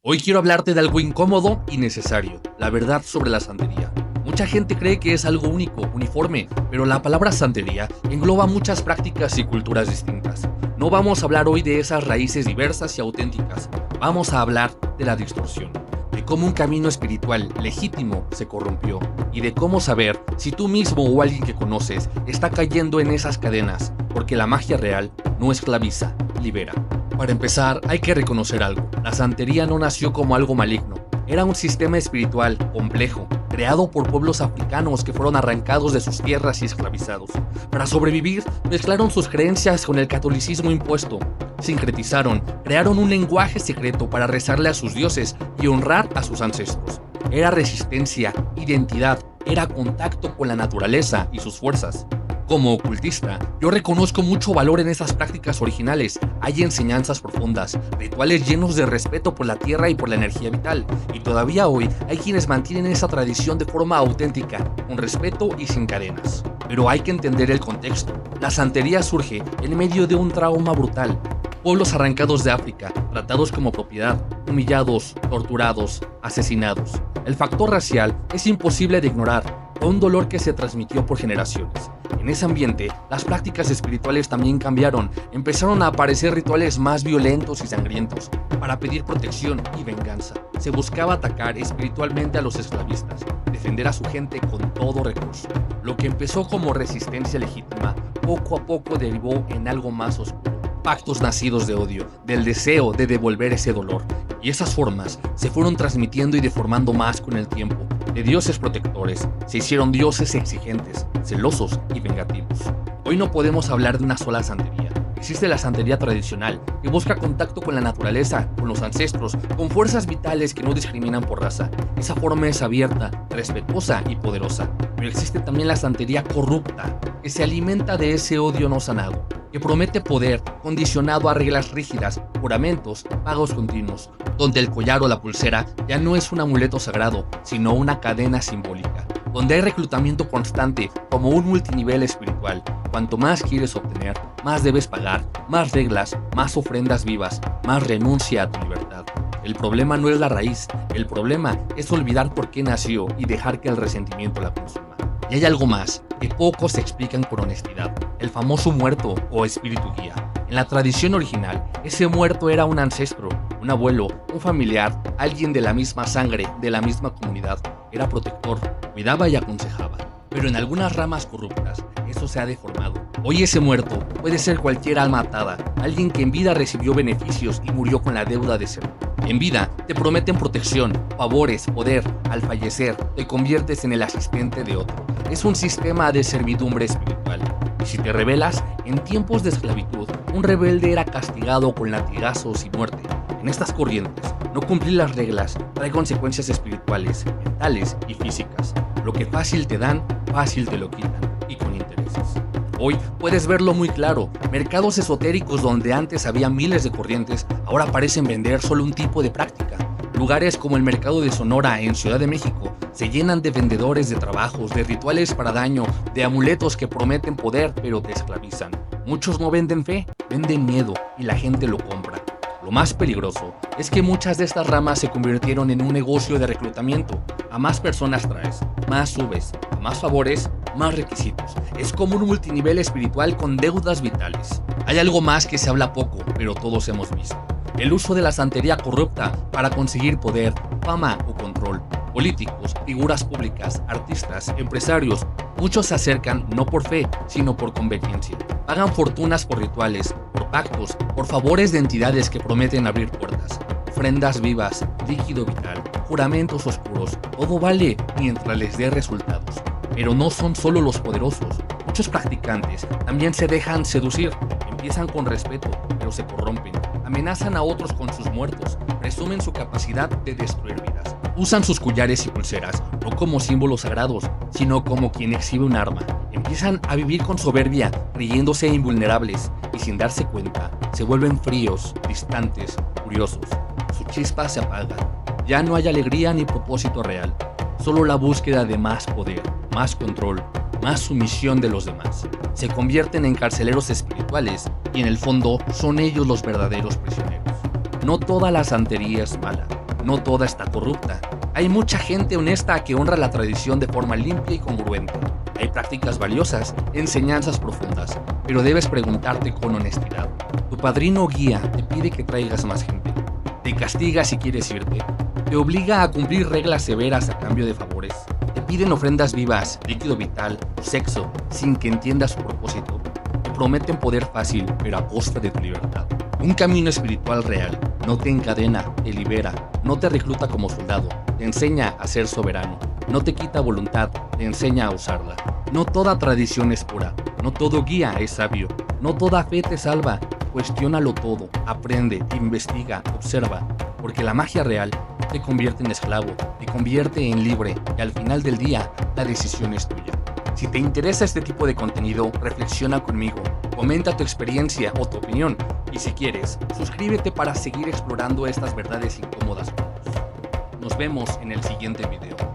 Hoy quiero hablarte de algo incómodo y necesario, la verdad sobre la santería. Mucha gente cree que es algo único, uniforme, pero la palabra santería engloba muchas prácticas y culturas distintas. No vamos a hablar hoy de esas raíces diversas y auténticas, vamos a hablar de la distorsión, de cómo un camino espiritual legítimo se corrompió y de cómo saber si tú mismo o alguien que conoces está cayendo en esas cadenas, porque la magia real no esclaviza, libera. Para empezar, hay que reconocer algo. La santería no nació como algo maligno. Era un sistema espiritual complejo, creado por pueblos africanos que fueron arrancados de sus tierras y esclavizados. Para sobrevivir, mezclaron sus creencias con el catolicismo impuesto. Sincretizaron, crearon un lenguaje secreto para rezarle a sus dioses y honrar a sus ancestros. Era resistencia, identidad, era contacto con la naturaleza y sus fuerzas. Como ocultista, yo reconozco mucho valor en esas prácticas originales. Hay enseñanzas profundas, rituales llenos de respeto por la tierra y por la energía vital. Y todavía hoy hay quienes mantienen esa tradición de forma auténtica, con respeto y sin cadenas. Pero hay que entender el contexto. La santería surge en medio de un trauma brutal. Pueblos arrancados de África, tratados como propiedad, humillados, torturados, asesinados. El factor racial es imposible de ignorar. Fue un dolor que se transmitió por generaciones. En ese ambiente, las prácticas espirituales también cambiaron. Empezaron a aparecer rituales más violentos y sangrientos para pedir protección y venganza. Se buscaba atacar espiritualmente a los esclavistas, defender a su gente con todo recurso. Lo que empezó como resistencia legítima, poco a poco derivó en algo más oscuro. Pactos nacidos de odio, del deseo de devolver ese dolor. Y esas formas se fueron transmitiendo y deformando más con el tiempo. De dioses protectores, se hicieron dioses exigentes, celosos y vengativos. Hoy no podemos hablar de una sola santería. Existe la santería tradicional, que busca contacto con la naturaleza, con los ancestros, con fuerzas vitales que no discriminan por raza. Esa forma es abierta, respetuosa y poderosa. Pero existe también la santería corrupta, que se alimenta de ese odio no sanado, que promete poder condicionado a reglas rígidas, juramentos, pagos continuos, donde el collar o la pulsera ya no es un amuleto sagrado, sino una cadena simbólica, donde hay reclutamiento constante como un multinivel espiritual. Cuanto más quieres obtener, más debes pagar, más reglas, más ofrendas vivas, más renuncia a tu libertad. El problema no es la raíz, el problema es olvidar por qué nació y dejar que el resentimiento la consuma. Y hay algo más que pocos explican con honestidad, el famoso muerto o espíritu guía. En la tradición original, ese muerto era un ancestro, un abuelo, un familiar, alguien de la misma sangre, de la misma comunidad. Era protector, cuidaba y aconsejaba. Pero en algunas ramas corruptas, eso se ha deformado. Hoy ese muerto puede ser cualquier alma atada, alguien que en vida recibió beneficios y murió con la deuda de ser. En vida te prometen protección, favores, poder. Al fallecer, te conviertes en el asistente de otro. Es un sistema de servidumbre espiritual. Y si te rebelas, en tiempos de esclavitud, un rebelde era castigado con latigazos y muerte. En estas corrientes, no cumplir las reglas trae consecuencias espirituales, mentales y físicas. Lo que fácil te dan, fácil te lo quitan, y con intereses. Hoy puedes verlo muy claro. Mercados esotéricos donde antes había miles de corrientes, ahora parecen vender solo un tipo de práctica. Lugares como el mercado de Sonora en Ciudad de México se llenan de vendedores de trabajos, de rituales para daño, de amuletos que prometen poder pero te esclavizan. Muchos no venden fe, venden miedo y la gente lo compra. Lo más peligroso es que muchas de estas ramas se convirtieron en un negocio de reclutamiento. A más personas traes, más subes, a más favores, más requisitos. Es como un multinivel espiritual con deudas vitales. Hay algo más que se habla poco, pero todos hemos visto. El uso de la santería corrupta para conseguir poder, fama o control. Políticos, figuras públicas, artistas, empresarios, muchos se acercan no por fe, sino por conveniencia. Pagan fortunas por rituales, por pactos, por favores de entidades que prometen abrir puertas. Ofrendas vivas, líquido vital, juramentos oscuros, todo vale mientras les dé resultados. Pero no son solo los poderosos. Muchos practicantes también se dejan seducir. Empiezan con respeto, pero se corrompen. Amenazan a otros con sus muertos. Presumen su capacidad de destruir vidas. Usan sus collares y pulseras, no como símbolos sagrados, sino como quien exhibe un arma. Empiezan a vivir con soberbia, creyéndose invulnerables, y sin darse cuenta, se vuelven fríos, distantes, curiosos. Su chispa se apaga. Ya no hay alegría ni propósito real. Solo la búsqueda de más poder, más control, más sumisión de los demás. Se convierten en carceleros espirituales y en el fondo son ellos los verdaderos prisioneros. No toda la santería es mala. no toda está corrupta. Hay mucha gente honesta que honra la tradición de forma limpia y congruente. Hay prácticas valiosas, enseñanzas profundas, pero debes preguntarte con honestidad. Tu padrino o guía te pide que traigas más gente. Te castiga si quieres irte. Te obliga a cumplir reglas severas a cambio de favores. Te piden ofrendas vivas, líquido vital, sexo, sin que entiendas su propósito. Te prometen poder fácil, pero a costa de tu libertad. Un camino espiritual real no te encadena, te libera, no te recluta como soldado, te enseña a ser soberano, no te quita voluntad, te enseña a usarla. No toda tradición es pura, no todo guía es sabio, no toda fe te salva. Cuestiónalo todo, aprende, investiga, observa, porque la magia real te convierte en esclavo, te convierte en libre y al final del día la decisión es tuya. Si te interesa este tipo de contenido, reflexiona conmigo, comenta tu experiencia o tu opinión y si quieres, suscríbete para seguir explorando estas verdades incómodas juntos. Nos vemos en el siguiente video.